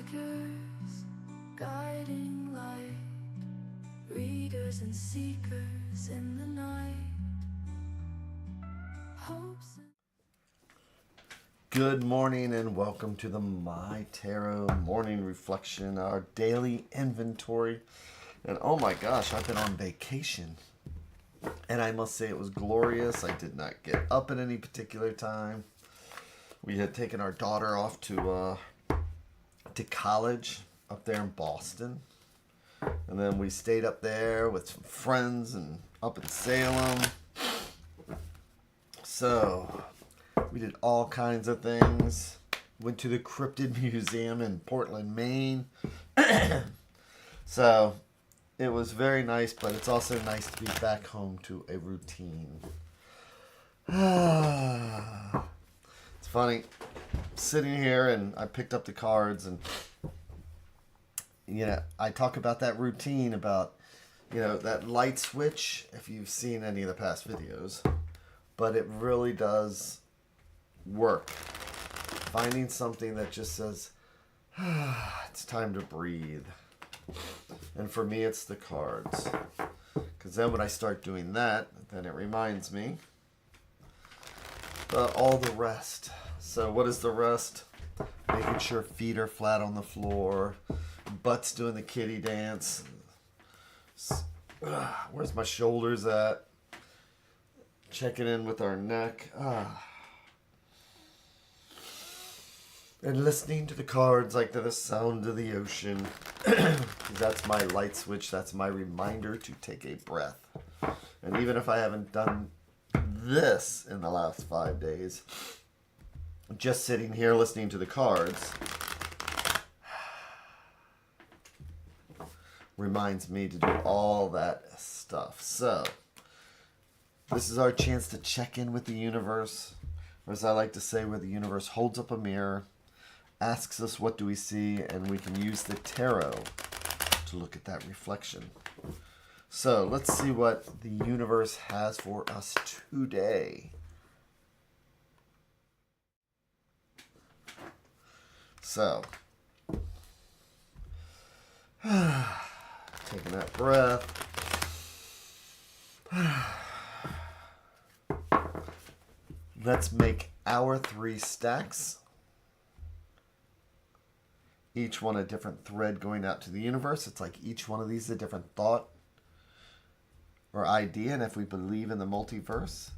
flickers, guiding light, readers and seekers in the night. Hopes. Good morning and welcome to the My Tarot Morning Reflection, our daily inventory. And oh my gosh, I've been on vacation. And I must say it was glorious. I did not get up at any particular time. We had taken our daughter off to college up there in Boston. And then we stayed up there with some friends and up in Salem. So we did all kinds of things. Went to the Cryptid Museum in Portland, Maine. So it was very nice, but it's also nice to be back home to a routine. It's funny, sitting here and I picked up the cards and, I talk about that routine, about, that light switch, if you've seen any of the past videos. But it really does work. Finding something that just says, it's time to breathe. And for me, it's the cards. Because then when I start doing that, then it reminds me about all the rest. So what is the rest? Making sure feet are flat on the floor. Butt's doing the kitty dance. Where's my shoulders at? Checking in with our neck. And listening to the cards like the sound of the ocean. That's my light switch. That's my reminder to take a breath. And even if I haven't done this in the last 5 days, just sitting here listening to the cards reminds me to do all that stuff. So this is our chance to check in with the universe, or as I like to say, where the universe holds up a mirror, asks us what do we see, and we can use the tarot to look at that reflection. So let's see what the universe has for us today. So, taking that breath. Let's make our 3 stacks. Each one a different thread going out to the universe. It's like each one of these is a different thought or idea. And if we believe in the multiverse,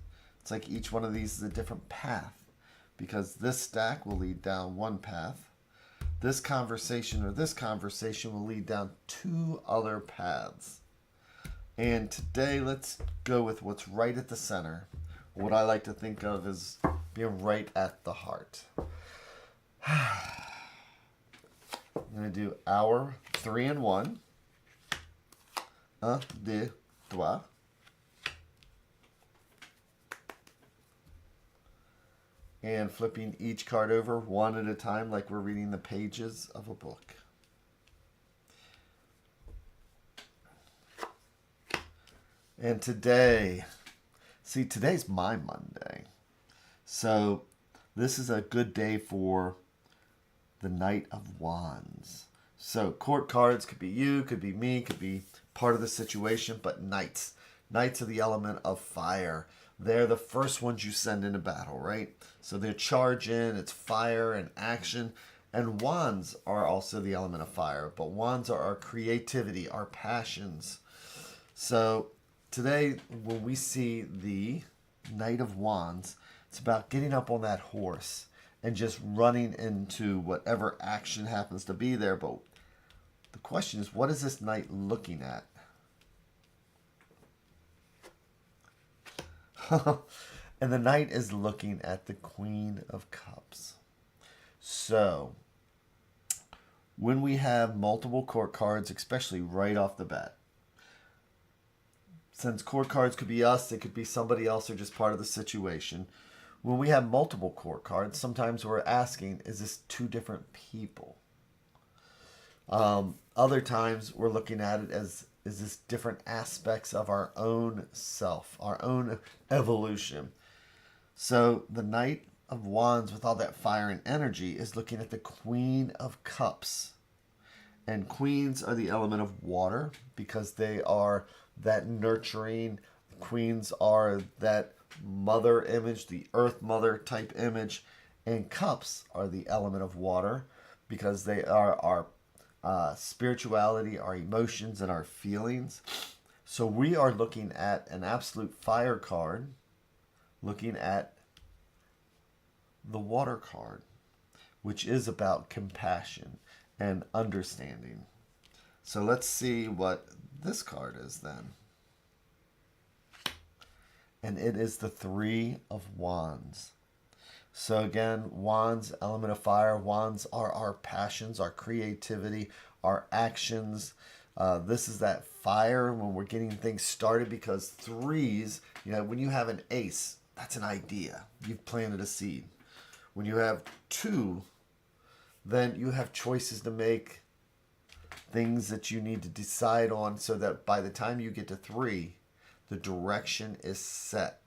it's like each one of these is a different path. Because this stack will lead down one path. This conversation or this conversation will lead down 2 other paths. And today, let's go with what's right at the center. What I like to think of as being right at the heart. I'm going to do our 3 and 1. 1, 2, 3. And flipping each card over one at a time like we're reading the pages of a book. And today, today's my Monday. So this is a good day for the Knight of Wands. So court cards could be you, could be me, could be part of the situation, but knights. Knights are the element of fire. They're the first ones you send into battle, right? So they charge in, it's fire and action. And wands are also the element of fire, but wands are our creativity, our passions. So today, when we see the Knight of Wands, it's about getting up on that horse and just running into whatever action happens to be there. But the question is, what is this knight looking at? And the knight is looking at the Queen of Cups. So when we have multiple court cards, especially right off the bat, since court cards could be us, it could be somebody else or just part of the situation. When we have multiple court cards, sometimes we're asking, is this 2 different people? Other times we're looking at it as, is this different aspects of our own self, our own evolution? So the Knight of Wands with all that fire and energy is looking at the Queen of Cups. And queens are the element of water because they are that nurturing. Queens are that mother image, the earth mother type image. And cups are the element of water because they are our spirituality, our emotions, and our feelings. So we are looking at an absolute fire card, looking at the water card, which is about compassion and understanding. So let's see what this card is then. And it is the Three of Wands. So again, wands, element of fire. Wands are our passions, our creativity, our actions. This is that fire when we're getting things started, because threes, when you have an ace, that's an idea. You've planted a seed. When you have two, then you have choices to make, things that you need to decide on so that by the time you get to three, the direction is set.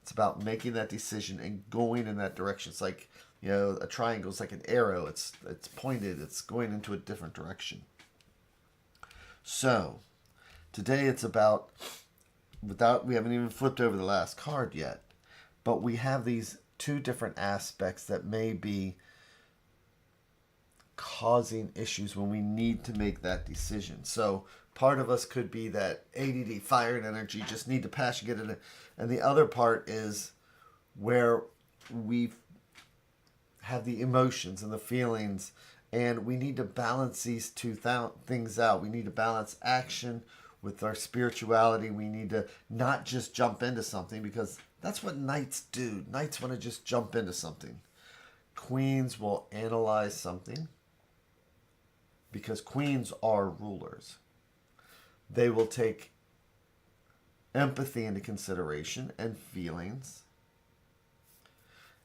It's about making that decision and going in that direction. It's like, a triangle is like an arrow. It's pointed. It's going into a different direction. So, today it's about, we haven't even flipped over the last card yet, but we have these two different aspects that may be causing issues when we need to make that decision. So part of us could be that ADD, fire and energy, just need to passion, get it. And the other part is where we have the emotions and the feelings, and we need to balance these two things out. We need to balance action with our spirituality. We need to not just jump into something, because that's what knights do. Knights want to just jump into something. Queens will analyze something, because queens are rulers. They will take empathy into consideration and feelings.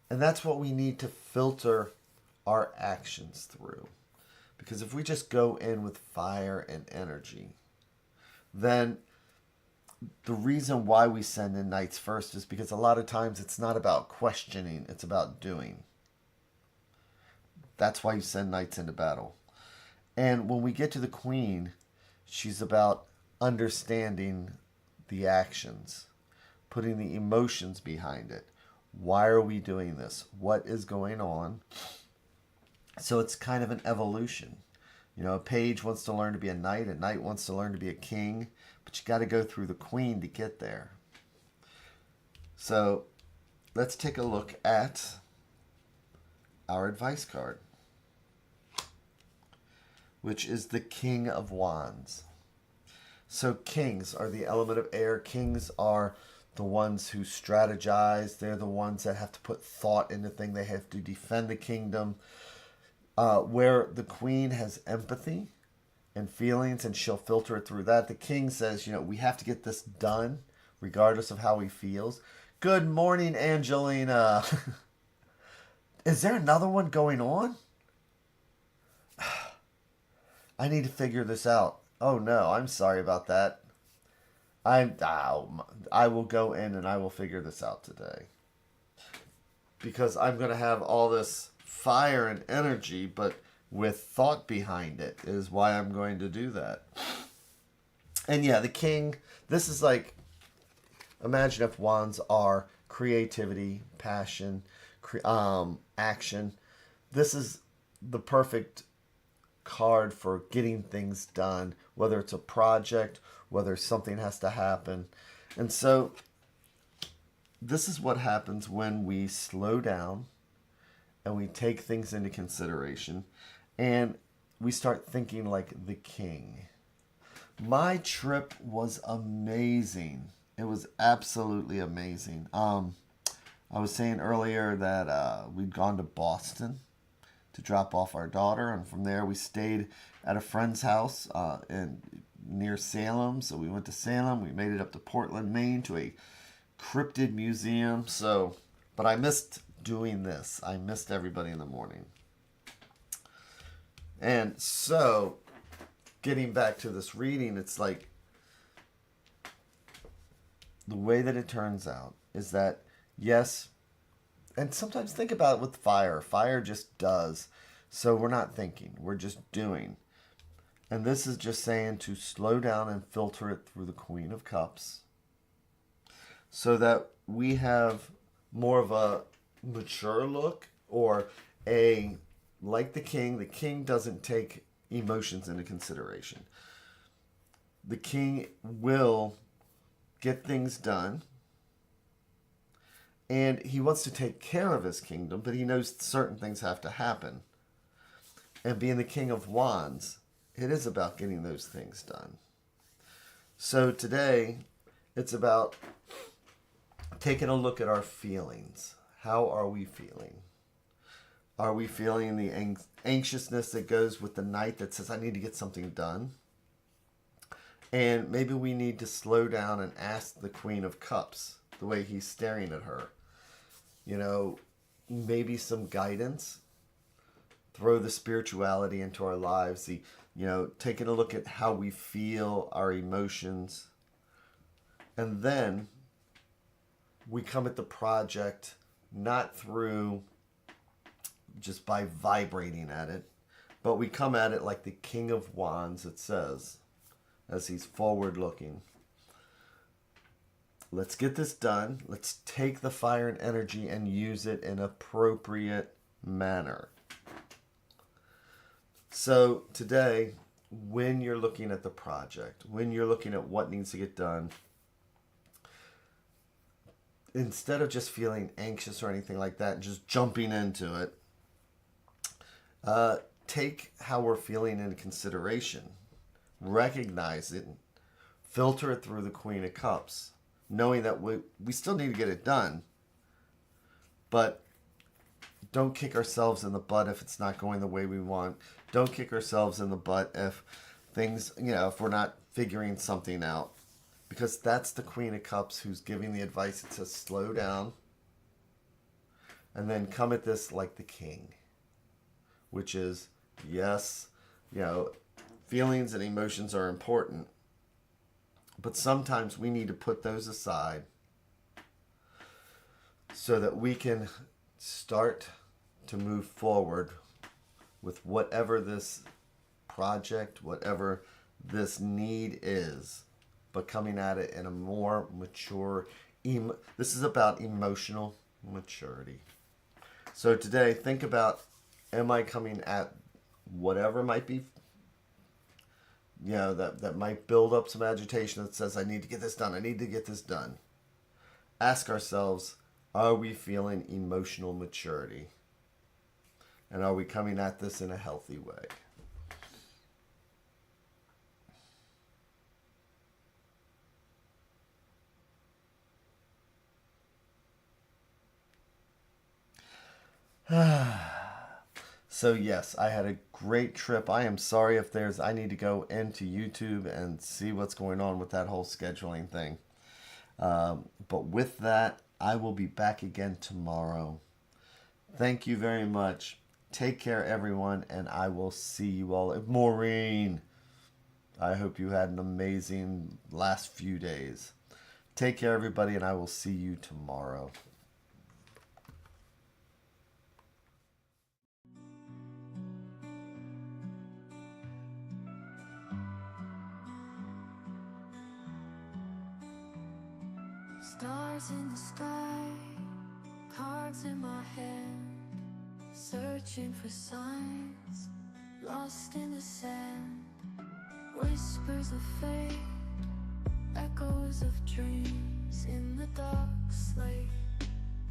And that's what we need to filter our actions through. Because if we just go in with fire and energy, then the reason why we send in knights first is because a lot of times it's not about questioning, it's about doing. That's why you send knights into battle. And when we get to the queen, she's about understanding the actions, putting the emotions behind it. Why are we doing this? What is going on? So it's kind of an evolution. A page wants to learn to be a knight wants to learn to be a king, but you got to go through the queen to get there. So let's take a look at our advice card, which is the King of Wands. So kings are the element of air. Kings are the ones who strategize. They're the ones that have to put thought into things. They have to defend the kingdom. Where the queen has empathy and feelings, and she'll filter it through that. The king says, we have to get this done regardless of how he feels. Good morning, Angelina. Is there another one going on? I need to figure this out. Oh no, I'm sorry about that. I will go in and I will figure this out today. Because I'm going to have all this fire and energy, but with thought behind it is why I'm going to do that. And yeah, the king, this is like, imagine if wands are creativity, passion, action. This is the perfect card for getting things done, whether it's a project, whether something has to happen. And so this is what happens when we slow down and we take things into consideration and we start thinking like the king. My trip was amazing. It was absolutely amazing. I was saying earlier that we'd gone to Boston to drop off our daughter, and from there we stayed at a friend's house near Salem. So we went to Salem. We made it up to Portland, Maine, to a cryptid museum. But I missed doing this. I missed everybody in the morning. And so, getting back to this reading, it's like the way that it turns out is that, yes, and sometimes think about it with fire. Fire just does. So we're not thinking. We're just doing. And this is just saying to slow down and filter it through the Queen of Cups so that we have more of a mature look, or like the king doesn't take emotions into consideration. The king will get things done, and he wants to take care of his kingdom, but he knows certain things have to happen. And being the King of Wands, it is about getting those things done. So today, it's about taking a look at our feelings. How are we feeling? Are we feeling the anxiousness that goes with the Knight that says, I need to get something done? And maybe we need to slow down and ask the Queen of Cups, the way he's staring at her, maybe some guidance. Throw the spirituality into our lives, taking a look at how we feel, our emotions. And then we come at the project not through just by vibrating at it, but we come at it like the King of Wands, it says, as he's forward looking. Let's get this done. Let's take the fire and energy and use it in an appropriate manner. So today, when you're looking at the project, when you're looking at what needs to get done, instead of just feeling anxious or anything like that and just jumping into it, take how we're feeling into consideration. Recognize it. Filter it through the Queen of Cups, knowing that we still need to get it done, but don't kick ourselves in the butt if it's not going the way we want. Don't kick ourselves in the butt if things, if we're not figuring something out. Because that's the Queen of Cups who's giving the advice. It says slow down and then come at this like the king. Which is, yes, feelings and emotions are important. But sometimes we need to put those aside so that we can start to move forward with whatever this project, whatever this need is, but coming at it in a more mature, this is about emotional maturity. So today, think about, am I coming at whatever might be, that might build up some agitation that says, I need to get this done, I need to get this done. Ask ourselves, are we feeling emotional maturity? And are we coming at this in a healthy way? So yes, I had a great trip. I am sorry if I need to go into YouTube and see what's going on with that whole scheduling thing. But with that, I will be back again tomorrow. Thank you very much. Take care, everyone, and I will see you all. Maureen, I hope you had an amazing last few days. Take care, everybody, and I will see you tomorrow. Stars in the sky, cards in my hand, searching for signs, lost in the sand. Whispers of fate, echoes of dreams in the dark slate.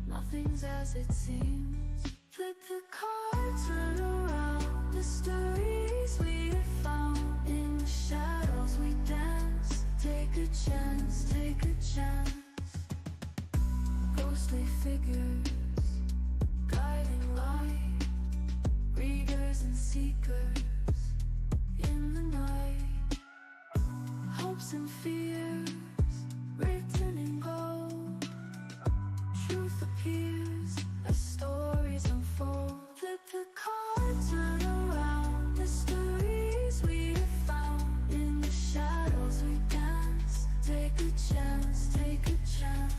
Nothing's as it seems. Flip the cards, turn around. Mysteries we have found. In the shadows we dance. Take a chance, take a chance. Ghostly figures, guiding light, readers and seekers in the night. Hopes and fears, written in gold. Truth appears as stories unfold. Flip the cards, turn around. Mysteries we have found. In the shadows we dance. Take a chance, take a chance.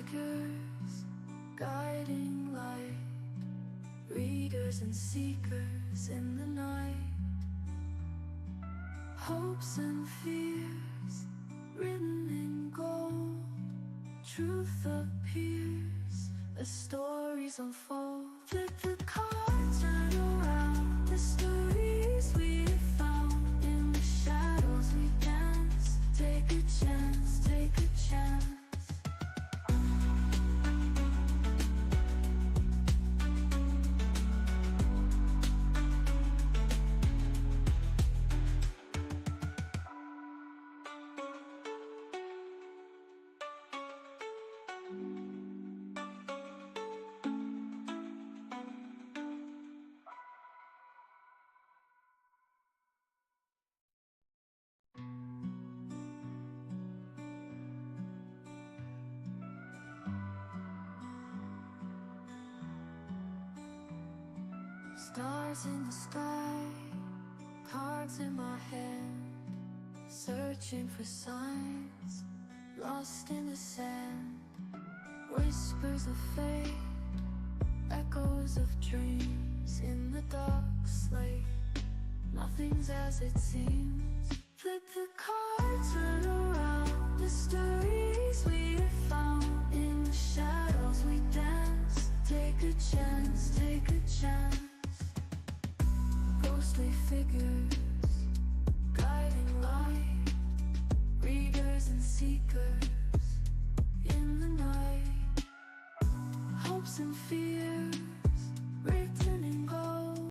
figures, guiding light, readers and seekers in the night. Hopes and fears, written in gold, truth appears as stories unfold. Flip the cards, turn around, the stories we have found. In the shadows we dance, take a chance, take a chance. Stars in the sky, cards in my hand, searching for signs, lost in the sand. Whispers of fate, echoes of dreams in the dark slate. Nothing's as it seems. Flip the cards, turn around, the stories we have found. In the shadows we dance, take a chance, take a chance. Ghostly figures, guiding light, readers and seekers in the night. Hopes and fears,